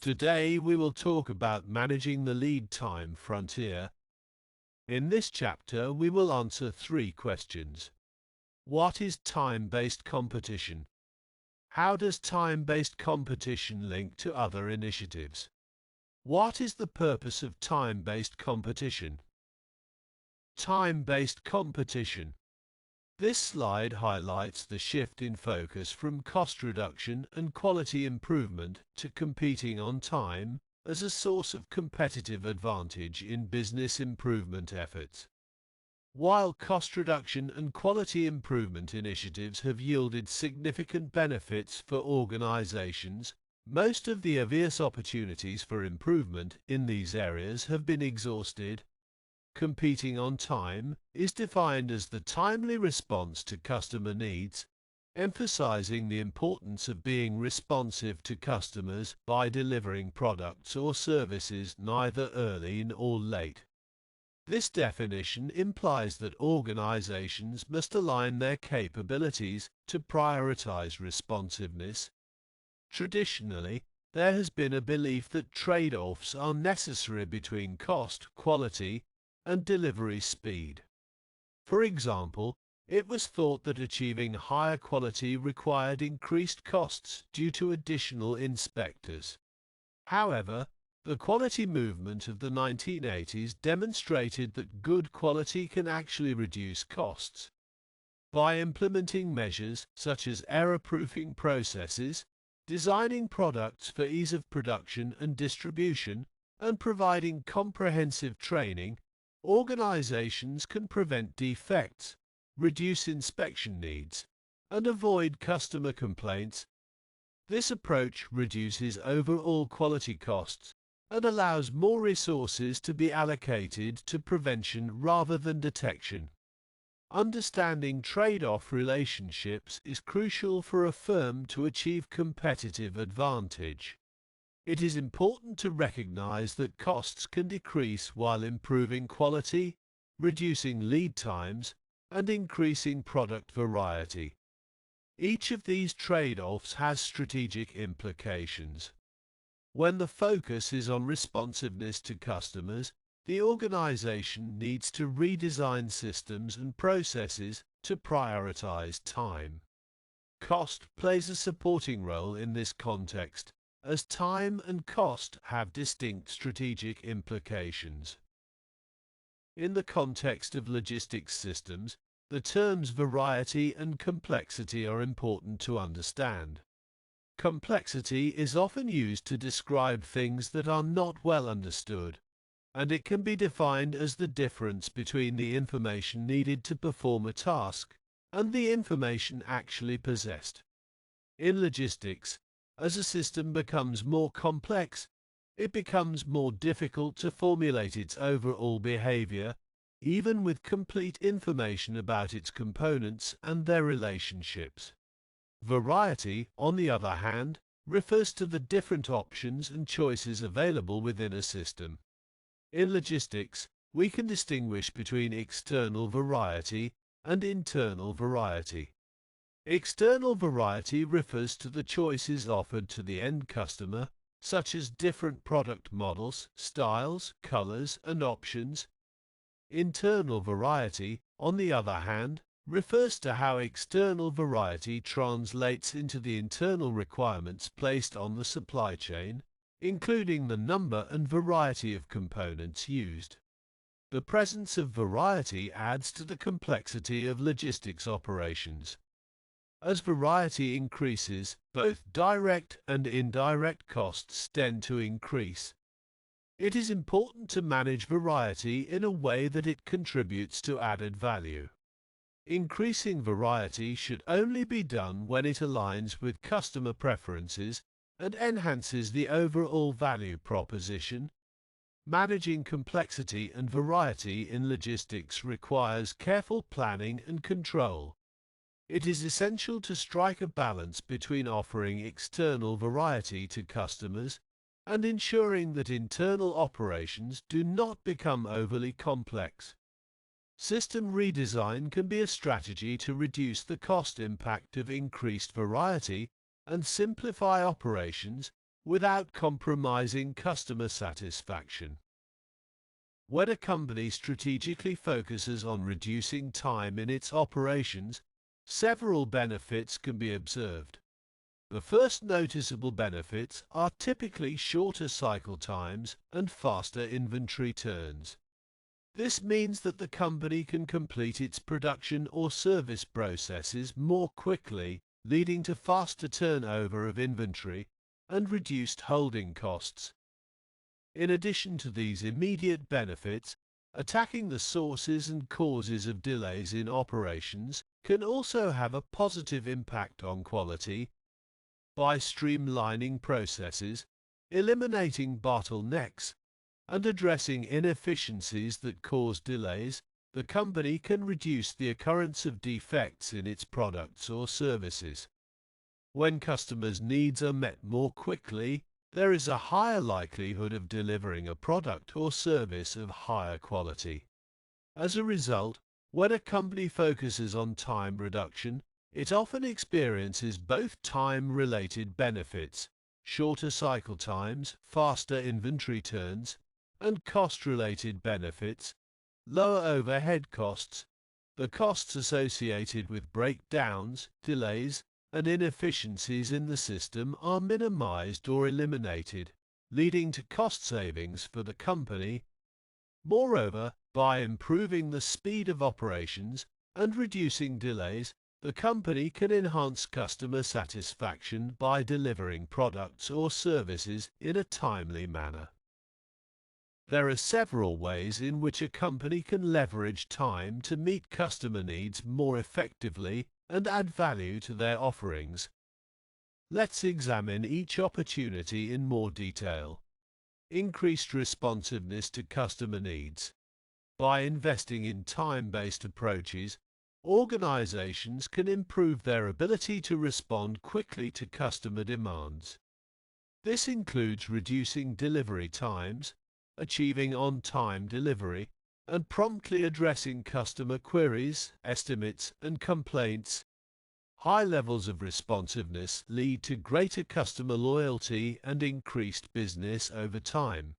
Today we will talk about managing the lead time frontier. In this chapter we will answer 3 questions. What is time-based competition? How does time-based competition link to other initiatives? What is the purpose of time-based competition? Time-based competition. This slide highlights the shift in focus from cost reduction and quality improvement to competing on time as a source of competitive advantage in business improvement efforts. While cost reduction and quality improvement initiatives have yielded significant benefits for organizations, most of the obvious opportunities for improvement in these areas have been exhausted. Competing on time is defined as the timely response to customer needs, emphasizing the importance of being responsive to customers by delivering products or services neither early nor late. This definition implies that organizations must align their capabilities to prioritize responsiveness. Traditionally, there has been a belief that trade-offs are necessary between cost, quality, and delivery speed. For example, it was thought that achieving higher quality required increased costs due to additional inspectors. However, the quality movement of the 1980s demonstrated that good quality can actually reduce costs. By implementing measures such as error-proofing processes, designing products for ease of production and distribution, and providing comprehensive training, organizations can prevent defects, reduce inspection needs, and avoid customer complaints. This approach reduces overall quality costs and allows more resources to be allocated to prevention rather than detection. Understanding trade-off relationships is crucial for a firm to achieve competitive advantage. It is important to recognize that costs can decrease while improving quality, reducing lead times, and increasing product variety. Each of these trade-offs has strategic implications. When the focus is on responsiveness to customers, the organization needs to redesign systems and processes to prioritize time. Cost plays a supporting role in this context, as time and cost have distinct strategic implications. In the context of logistics systems, the terms variety and complexity are important to understand. Complexity is often used to describe things that are not well understood, and it can be defined as the difference between the information needed to perform a task and the information actually possessed. In logistics, as a system becomes more complex, it becomes more difficult to formulate its overall behavior, even with complete information about its components and their relationships. Variety, on the other hand, refers to the different options and choices available within a system. In logistics, we can distinguish between external variety and internal variety. External variety refers to the choices offered to the end customer, such as different product models, styles, colors, and options. Internal variety, on the other hand, refers to how external variety translates into the internal requirements placed on the supply chain, including the number and variety of components used. The presence of variety adds to the complexity of logistics operations. As variety increases, both direct and indirect costs tend to increase. It is important to manage variety in a way that it contributes to added value. Increasing variety should only be done when it aligns with customer preferences and enhances the overall value proposition. Managing complexity and variety in logistics requires careful planning and control. It is essential to strike a balance between offering external variety to customers and ensuring that internal operations do not become overly complex. System redesign can be a strategy to reduce the cost impact of increased variety and simplify operations without compromising customer satisfaction. When a company strategically focuses on reducing time in its operations, several benefits can be observed. The first noticeable benefits are typically shorter cycle times and faster inventory turns. This means that the company can complete its production or service processes more quickly, leading to faster turnover of inventory and reduced holding costs. In addition to these immediate benefits, attacking the sources and causes of delays in operations can also have a positive impact on quality. By streamlining processes, eliminating bottlenecks, and addressing inefficiencies that cause delays, the company can reduce the occurrence of defects in its products or services. When customers' needs are met more quickly, there is a higher likelihood of delivering a product or service of higher quality. As a result, when a company focuses on time reduction, it often experiences both time-related benefits, shorter cycle times, faster inventory turns, and cost-related benefits, lower overhead costs. The costs associated with breakdowns, delays, and inefficiencies in the system are minimized or eliminated, leading to cost savings for the company. Moreover, by improving the speed of operations and reducing delays, the company can enhance customer satisfaction by delivering products or services in a timely manner. There are several ways in which a company can leverage time to meet customer needs more effectively and add value to their offerings. Let's examine each opportunity in more detail. Increased responsiveness to customer needs. By investing in time-based approaches, organizations can improve their ability to respond quickly to customer demands. This includes reducing delivery times, achieving on-time delivery, and promptly addressing customer queries, estimates, and complaints. High levels of responsiveness lead to greater customer loyalty and increased business over time.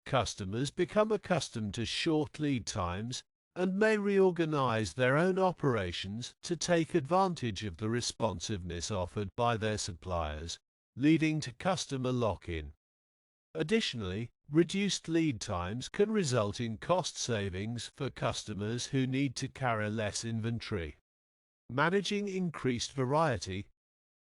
Customers become accustomed to short lead times and may reorganize their own operations to take advantage of the responsiveness offered by their suppliers, leading to customer lock-in. Additionally, reduced lead times can result in cost savings for customers who need to carry less inventory. Managing increased variety,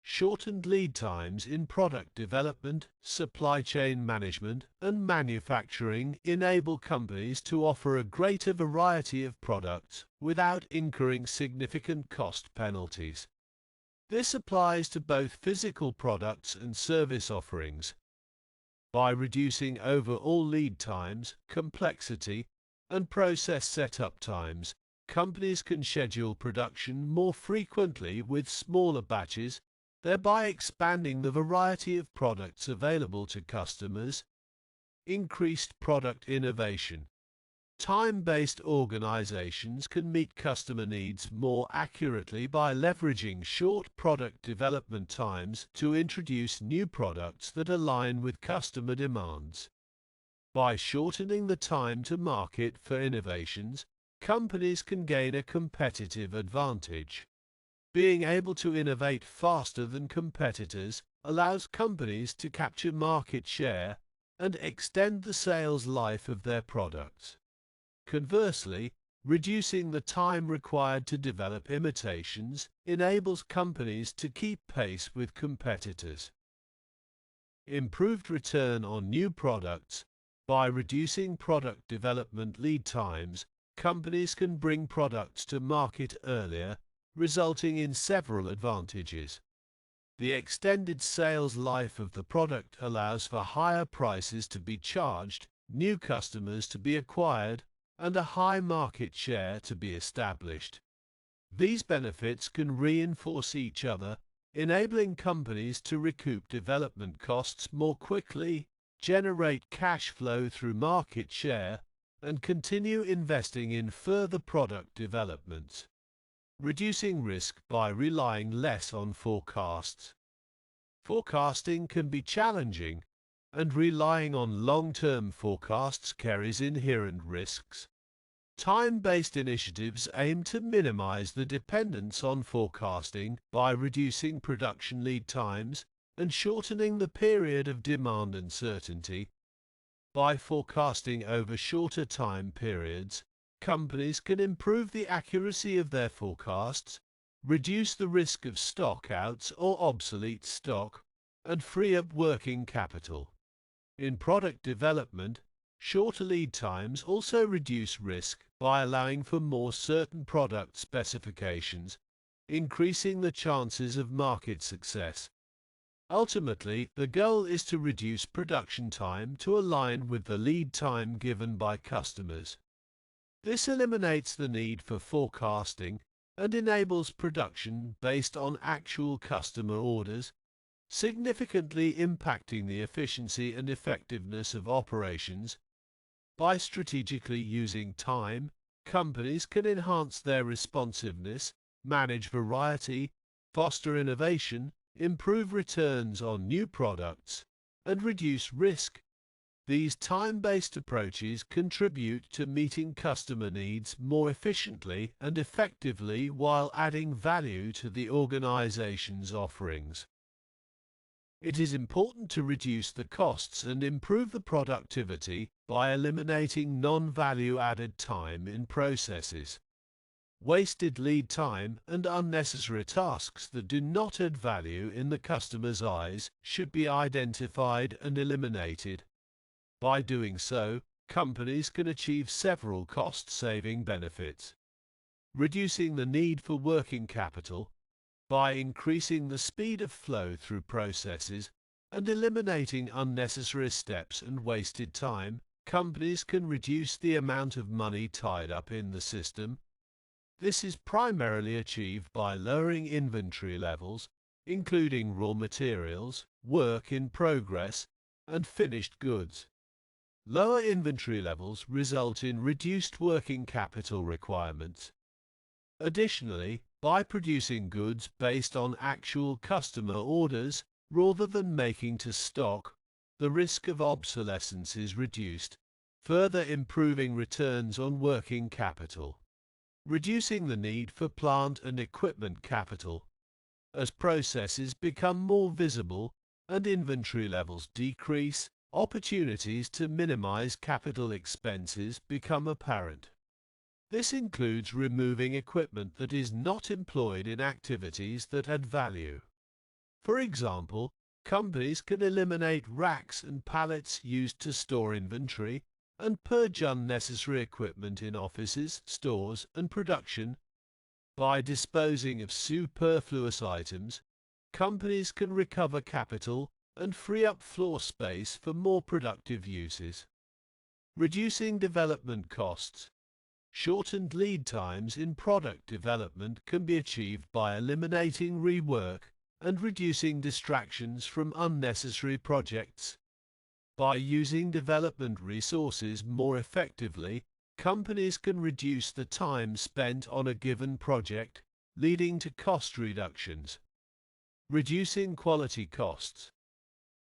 shortened lead times in product development, supply chain management, and manufacturing enable companies to offer a greater variety of products without incurring significant cost penalties. This applies to both physical products and service offerings. By reducing overall lead times, complexity, and process setup times, companies can schedule production more frequently with smaller batches, thereby expanding the variety of products available to customers. Increased product innovation. Time-based organizations can meet customer needs more accurately by leveraging short product development times to introduce new products that align with customer demands. By shortening the time to market for innovations, companies can gain a competitive advantage. Being able to innovate faster than competitors allows companies to capture market share and extend the sales life of their products. Conversely, reducing the time required to develop imitations enables companies to keep pace with competitors. Improved return on new products. By reducing product development lead times, companies can bring products to market earlier, resulting in several advantages. The extended sales life of the product allows for higher prices to be charged, new customers to be acquired, and a high market share to be established. These benefits can reinforce each other, enabling companies to recoup development costs more quickly, generate cash flow through market share, and continue investing in further product development. Reducing risk by relying less on forecasts. Forecasting can be challenging, and relying on long-term forecasts carries inherent risks. Time-based initiatives aim to minimize the dependence on forecasting by reducing production lead times and shortening the period of demand uncertainty. By forecasting over shorter time periods, companies can improve the accuracy of their forecasts, reduce the risk of stock-outs or obsolete stock, and free up working capital. In product development, shorter lead times also reduce risk by allowing for more certain product specifications, increasing the chances of market success. Ultimately, the goal is to reduce production time to align with the lead time given by customers. This eliminates the need for forecasting and enables production based on actual customer orders, significantly impacting the efficiency and effectiveness of operations. By strategically using time, companies can enhance their responsiveness, manage variety, foster innovation, improve returns on new products, and reduce risk. These time-based approaches contribute to meeting customer needs more efficiently and effectively while adding value to the organization's offerings. It is important to reduce the costs and improve the productivity by eliminating non-value-added time in processes. Wasted lead time and unnecessary tasks that do not add value in the customer's eyes should be identified and eliminated. By doing so, companies can achieve several cost-saving benefits. Reducing the need for working capital by increasing the speed of flow through processes and eliminating unnecessary steps and wasted time, companies can reduce the amount of money tied up in the system. This is primarily achieved by lowering inventory levels, including raw materials, work in progress, and finished goods. Lower inventory levels result in reduced working capital requirements. Additionally, by producing goods based on actual customer orders rather than making to stock, the risk of obsolescence is reduced, further improving returns on working capital. Reducing the need for plant and equipment capital. As processes become more visible and inventory levels decrease, opportunities to minimize capital expenses become apparent. This includes removing equipment that is not employed in activities that add value. For example, companies can eliminate racks and pallets used to store inventory and purge unnecessary equipment in offices, stores, and production. By disposing of superfluous items, companies can recover capital and free up floor space for more productive uses. Reducing development costs. Shortened lead times in product development can be achieved by eliminating rework and reducing distractions from unnecessary projects. By using development resources more effectively, companies can reduce the time spent on a given project, leading to cost reductions. Reducing quality costs.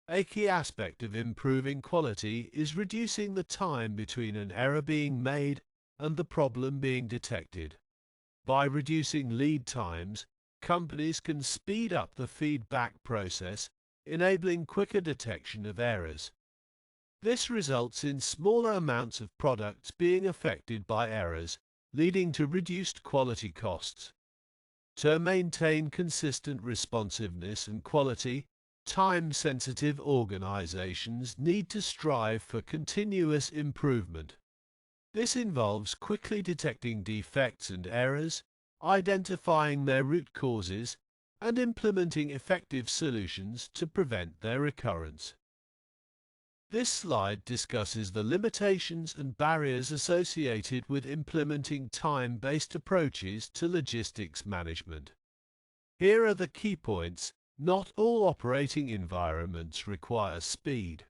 A key aspect of improving quality is reducing the time between an error being made and the problem being detected. By reducing lead times, companies can speed up the feedback process, enabling quicker detection of errors. This results in smaller amounts of products being affected by errors, leading to reduced quality costs. To maintain consistent responsiveness and quality, time-sensitive organizations need to strive for continuous improvement. This involves quickly detecting defects and errors, identifying their root causes, and implementing effective solutions to prevent their recurrence. This slide discusses the limitations and barriers associated with implementing time-based approaches to logistics management. Here are the key points. Not all operating environments require speed.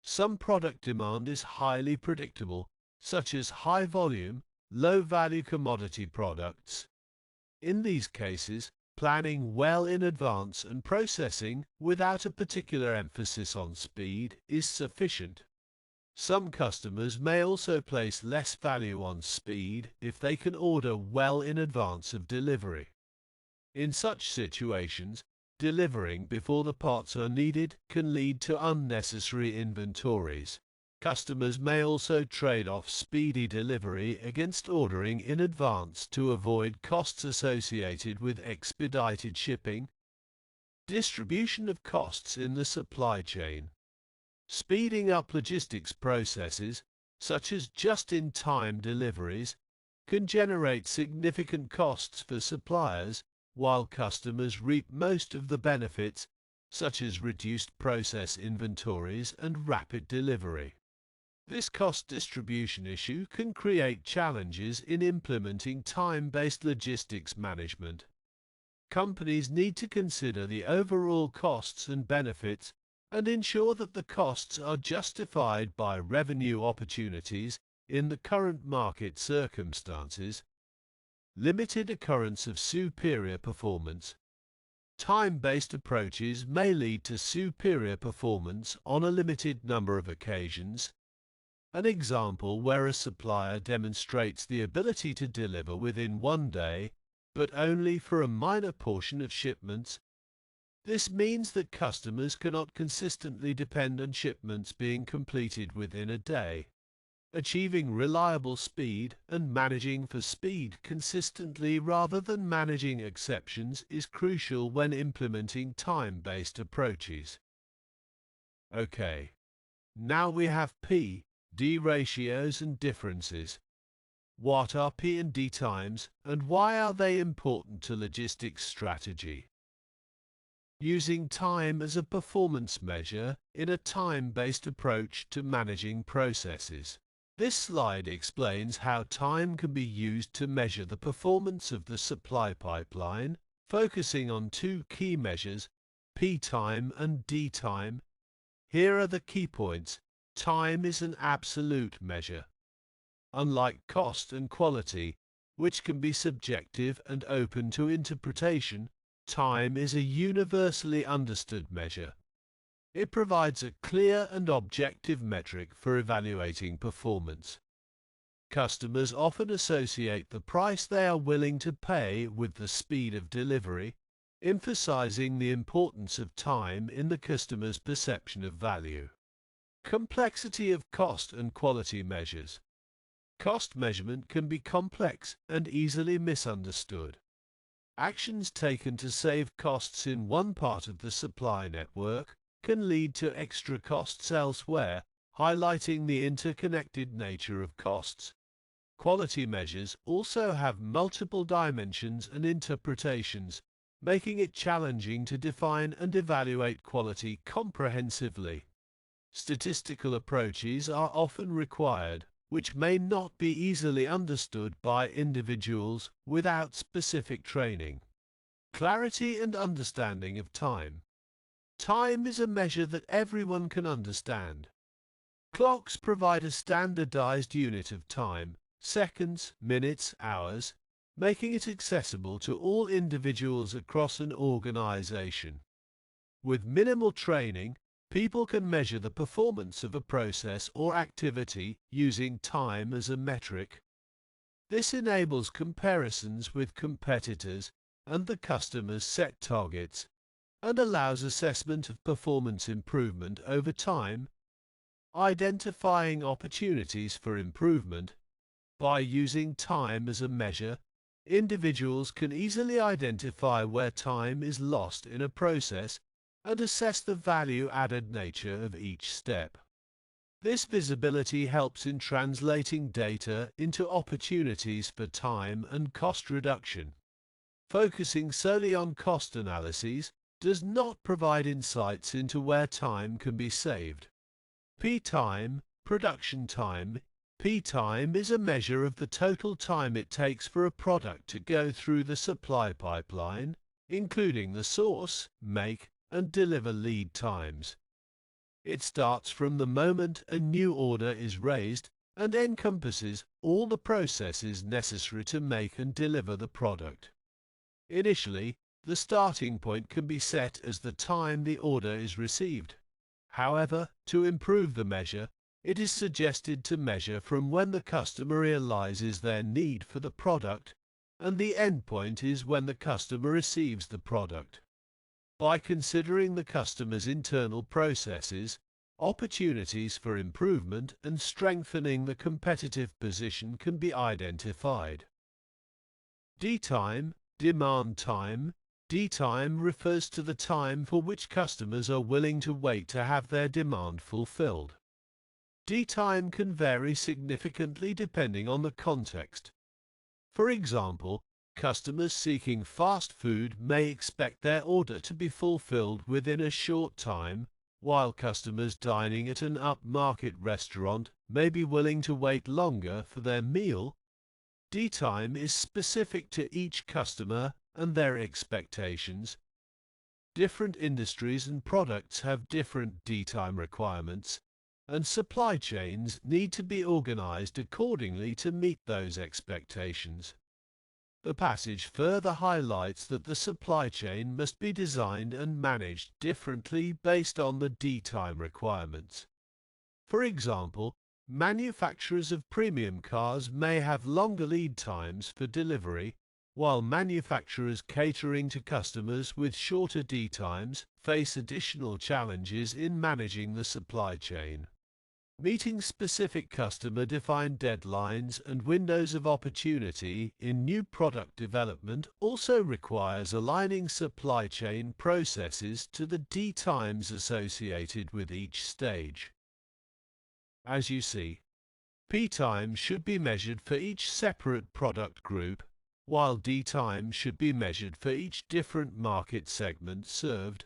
Some product demand is highly predictable, such as high-volume, low-value commodity products. In these cases, planning well in advance and processing without a particular emphasis on speed is sufficient. Some customers may also place less value on speed if they can order well in advance of delivery. In such situations, delivering before the parts are needed can lead to unnecessary inventories. Customers may also trade off speedy delivery against ordering in advance to avoid costs associated with expedited shipping. Distribution of costs in the supply chain. Speeding up logistics processes, such as just-in-time deliveries, can generate significant costs for suppliers, while customers reap most of the benefits, such as reduced process inventories and rapid delivery. This cost distribution issue can create challenges in implementing time-based logistics management. Companies need to consider the overall costs and benefits and ensure that the costs are justified by revenue opportunities in the current market circumstances. Limited occurrence of superior performance. Time-based approaches may lead to superior performance on a limited number of occasions. An example where a supplier demonstrates the ability to deliver within one day, but only for a minor portion of shipments. This means that customers cannot consistently depend on shipments being completed within a day. Achieving reliable speed and managing for speed consistently rather than managing exceptions is crucial when implementing time-based approaches. Okay, now we have P/D ratios and differences. What are P&D times and why are they important to logistics strategy? Using time as a performance measure in a time-based approach to managing processes. This slide explains how time can be used to measure the performance of the supply pipeline, focusing on two key measures, P time and D time. Here are the key points. Time is an absolute measure. Unlike cost and quality, which can be subjective and open to interpretation, time is a universally understood measure. It provides a clear and objective metric for evaluating performance. Customers often associate the price they are willing to pay with the speed of delivery, emphasizing the importance of time in the customer's perception of value. Complexity of cost and quality measures. Cost measurement can be complex and easily misunderstood. Actions taken to save costs in one part of the supply network can lead to extra costs elsewhere, highlighting the interconnected nature of costs. Quality measures also have multiple dimensions and interpretations, making it challenging to define and evaluate quality comprehensively. Statistical approaches are often required, which may not be easily understood by individuals without specific training. Clarity and understanding of time. Time is a measure that everyone can understand. Clocks provide a standardized unit of time, seconds, minutes, hours, making it accessible to all individuals across an organization. With minimal training, people can measure the performance of a process or activity using time as a metric. This enables comparisons with competitors and the customer's set targets, and allows assessment of performance improvement over time. Identifying opportunities for improvement. By using time as a measure, individuals can easily identify where time is lost in a process and assess the value-added nature of each step. This visibility helps in translating data into opportunities for time and cost reduction. Focusing solely on cost analyses does not provide insights into where time can be saved. P-time, production time. P-time is a measure of the total time it takes for a product to go through the supply pipeline, including the source, make, and deliver lead times. It starts from the moment a new order is raised and encompasses all the processes necessary to make and deliver the product. Initially, the starting point can be set as the time the order is received. However, to improve the measure, it is suggested to measure from when the customer realizes their need for the product, and the end point is when the customer receives the product. By considering the customer's internal processes, opportunities for improvement and strengthening the competitive position can be identified. D-time, demand time. D-time refers to the time for which customers are willing to wait to have their demand fulfilled. D-time can vary significantly depending on the context. For example, customers seeking fast food may expect their order to be fulfilled within a short time, while customers dining at an upmarket restaurant may be willing to wait longer for their meal. D-time is specific to each customer and their expectations. Different industries and products have different D-time requirements, and supply chains need to be organized accordingly to meet those expectations. The passage further highlights that the supply chain must be designed and managed differently based on the D-time requirements. For example, manufacturers of premium cars may have longer lead times for delivery, while manufacturers catering to customers with shorter D-times face additional challenges in managing the supply chain. Meeting specific customer-defined deadlines and windows of opportunity in new product development also requires aligning supply chain processes to the D-times associated with each stage. As you see, P-time should be measured for each separate product group, while D-time should be measured for each different market segment served.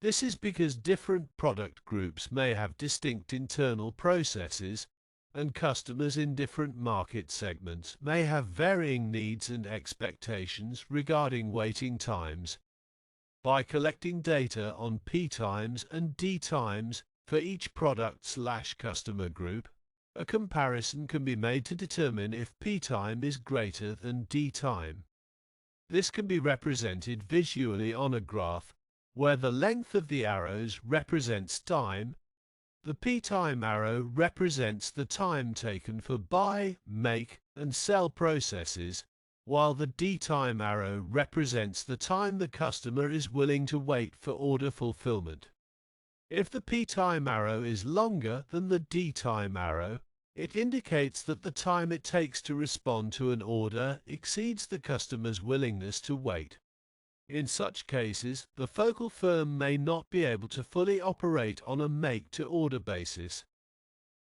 This is because different product groups may have distinct internal processes, and customers in different market segments may have varying needs and expectations regarding waiting times. By collecting data on P-times and D-times for each product/customer group, a comparison can be made to determine if P-time is greater than D-time. This can be represented visually on a graph, where the length of the arrows represents time. The P-time arrow represents the time taken for buy, make, and sell processes, while the D-time arrow represents the time the customer is willing to wait for order fulfillment. If the P-time arrow is longer than the D-time arrow, it indicates that the time it takes to respond to an order exceeds the customer's willingness to wait. In such cases, the focal firm may not be able to fully operate on a make-to-order basis.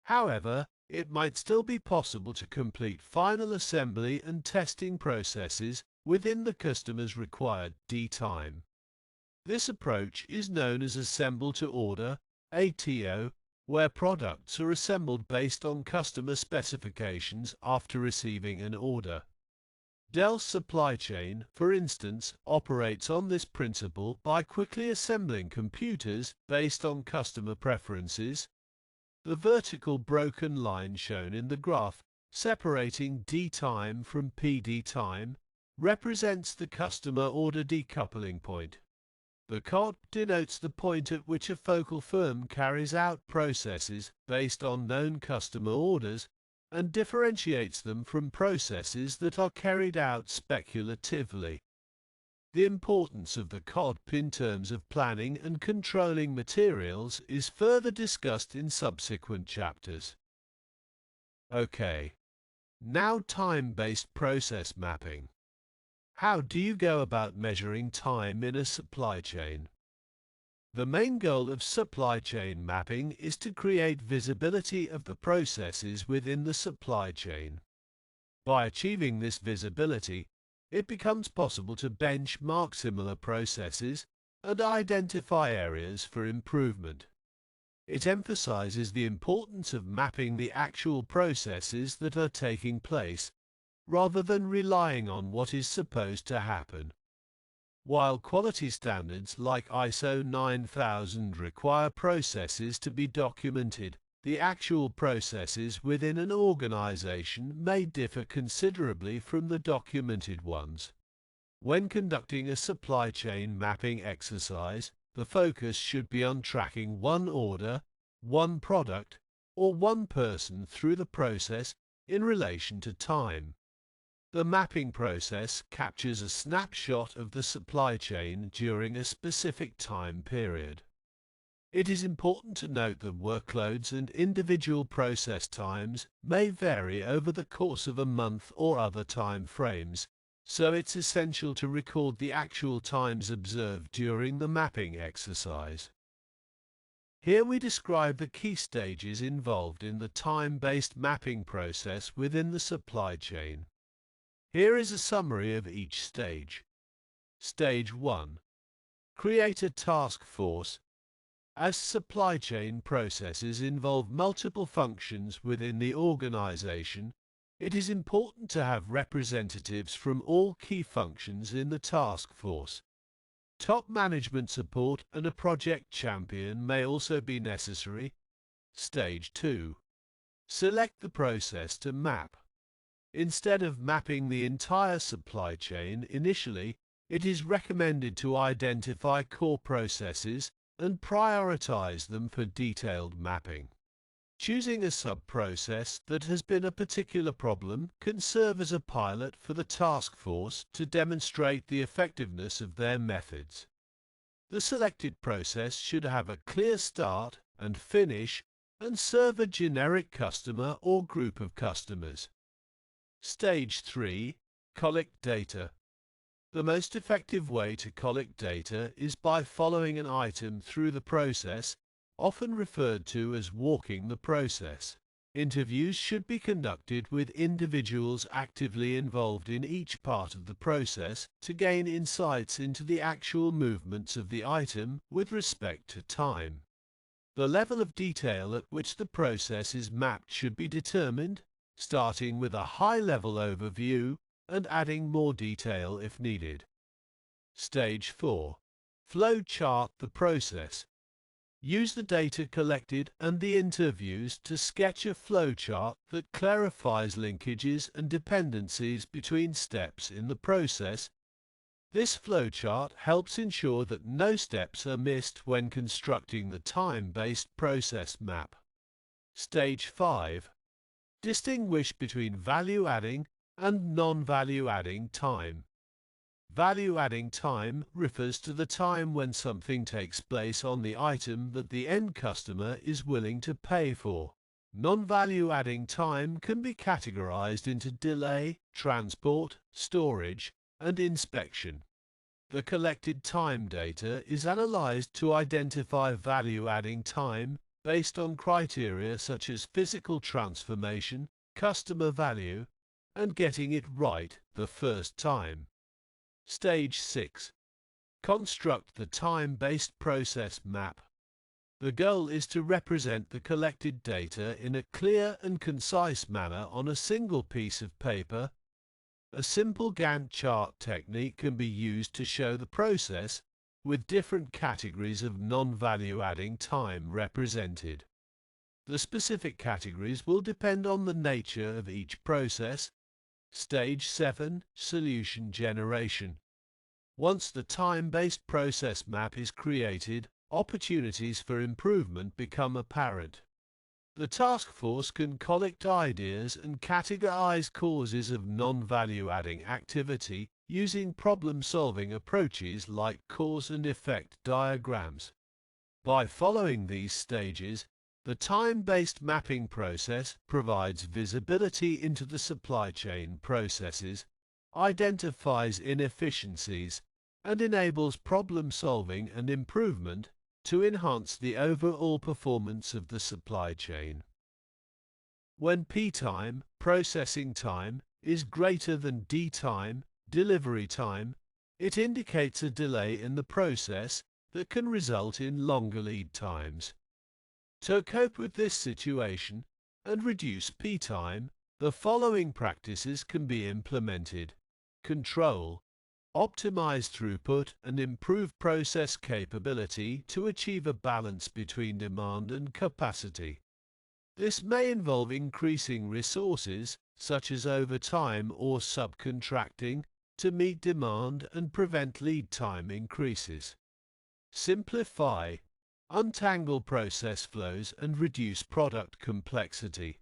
However, it might still be possible to complete final assembly and testing processes within the customer's required D-time. This approach is known as assemble-to-order (ATO), where products are assembled based on customer specifications after receiving an order. Dell's supply chain, for instance, operates on this principle by quickly assembling computers based on customer preferences. The vertical broken line shown in the graph, separating D-time from PD time, represents the customer order decoupling point. The COD denotes the point at which a focal firm carries out processes based on known customer orders and differentiates them from processes that are carried out speculatively. The importance of the COD in terms of planning and controlling materials is further discussed in subsequent chapters. Okay, now time-based process mapping. How do you go about measuring time in a supply chain? The main goal of supply chain mapping is to create visibility of the processes within the supply chain. By achieving this visibility, it becomes possible to benchmark similar processes and identify areas for improvement. It emphasizes the importance of mapping the actual processes that are taking place, rather than relying on what is supposed to happen. While quality standards like ISO 9000 require processes to be documented, the actual processes within an organization may differ considerably from the documented ones. When conducting a supply chain mapping exercise, the focus should be on tracking one order, one product, or one person through the process in relation to time. The mapping process captures a snapshot of the supply chain during a specific time period. It is important to note that workloads and individual process times may vary over the course of a month or other time frames, so it's essential to record the actual times observed during the mapping exercise. Here we describe the key stages involved in the time-based mapping process within the supply chain. Here is a summary of each stage. Stage 1. Create a task force. As supply chain processes involve multiple functions within the organization, it is important to have representatives from all key functions in the task force. Top management support and a project champion may also be necessary. Stage 2. Select the process to map. Instead of mapping the entire supply chain initially, it is recommended to identify core processes and prioritize them for detailed mapping. Choosing a sub-process that has been a particular problem can serve as a pilot for the task force to demonstrate the effectiveness of their methods. The selected process should have a clear start and finish and serve a generic customer or group of customers. Stage 3. Collect data. The most effective way to collect data is by following an item through the process, often referred to as walking the process. Interviews should be conducted with individuals actively involved in each part of the process to gain insights into the actual movements of the item with respect to time. The level of detail at which the process is mapped should be determined, starting with a high-level overview and adding more detail if needed. Stage 4. Flow chart the process. Use the data collected and the interviews to sketch a flowchart that clarifies linkages and dependencies between steps in the process. This flowchart helps ensure that no steps are missed when constructing the time-based process map. Stage 5. Distinguish between value-adding and non-value-adding time. Value-adding time refers to the time when something takes place on the item that the end customer is willing to pay for. Non-value-adding time can be categorized into delay, transport, storage, and inspection. The collected time data is analyzed to identify value-adding time based on criteria such as physical transformation, customer value, and getting it right the first time. Stage 6. Construct the time-based process map. The goal is to represent the collected data in a clear and concise manner on a single piece of paper. A simple Gantt chart technique can be used to show the process with different categories of non-value-adding time represented. The specific categories will depend on the nature of each process. Stage 7. Solution generation. Once the time-based process map is created, opportunities for improvement become apparent. The task force can collect ideas and categorize causes of non-value-adding activity using problem-solving approaches like cause and effect diagrams. By following these stages, the time-based mapping process provides visibility into the supply chain processes, identifies inefficiencies, and enables problem-solving and improvement to enhance the overall performance of the supply chain. When P time, processing time, is greater than D time, delivery time, it indicates a delay in the process that can result in longer lead times. To cope with this situation and reduce P time, the following practices can be implemented. Control. Optimize throughput and improve process capability to achieve a balance between demand and capacity. This may involve increasing resources, such as overtime or subcontracting, to meet demand and prevent lead time increases. Simplify, untangle process flows and reduce product complexity.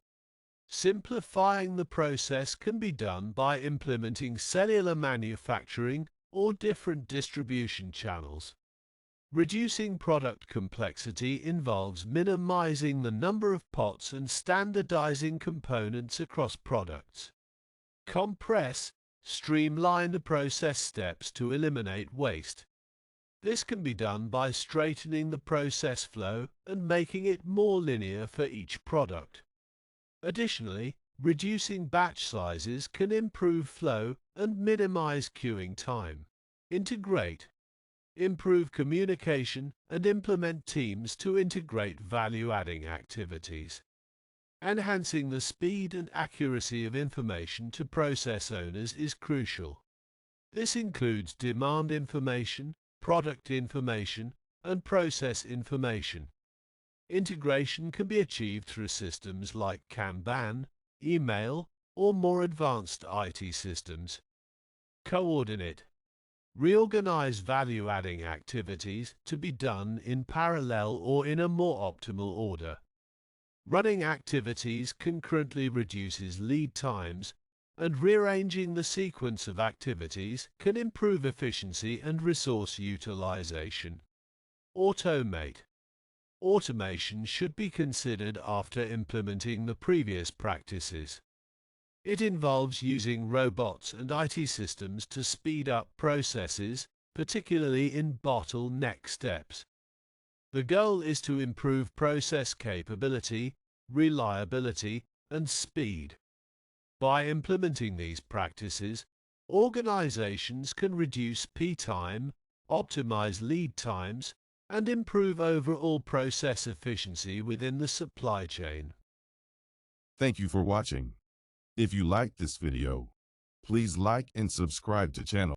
Simplifying the process can be done by implementing cellular manufacturing or different distribution channels. Reducing product complexity involves minimizing the number of pots and standardizing components across products. Compress, streamline the process steps to eliminate waste. This can be done by straightening the process flow and making it more linear for each product. Additionally, reducing batch sizes can improve flow and minimize queuing time. Integrate, improve communication and implement teams to integrate value-adding activities. Enhancing the speed and accuracy of information to process owners is crucial. This includes demand information, product information, and process information. Integration can be achieved through systems like Kanban, email, or more advanced IT systems. Coordinate. Reorganize value-adding activities to be done in parallel or in a more optimal order. Running activities concurrently reduces lead times, and rearranging the sequence of activities can improve efficiency and resource utilization. Automate. Automation should be considered after implementing the previous practices. It involves using robots and IT systems to speed up processes, particularly in bottleneck steps. The goal is to improve process capability, reliability, and speed. By implementing these practices, organizations can reduce P-time, optimize lead times, and improve overall process efficiency within the supply chain. Thank you for watching. If you liked this video, please like and subscribe to channel.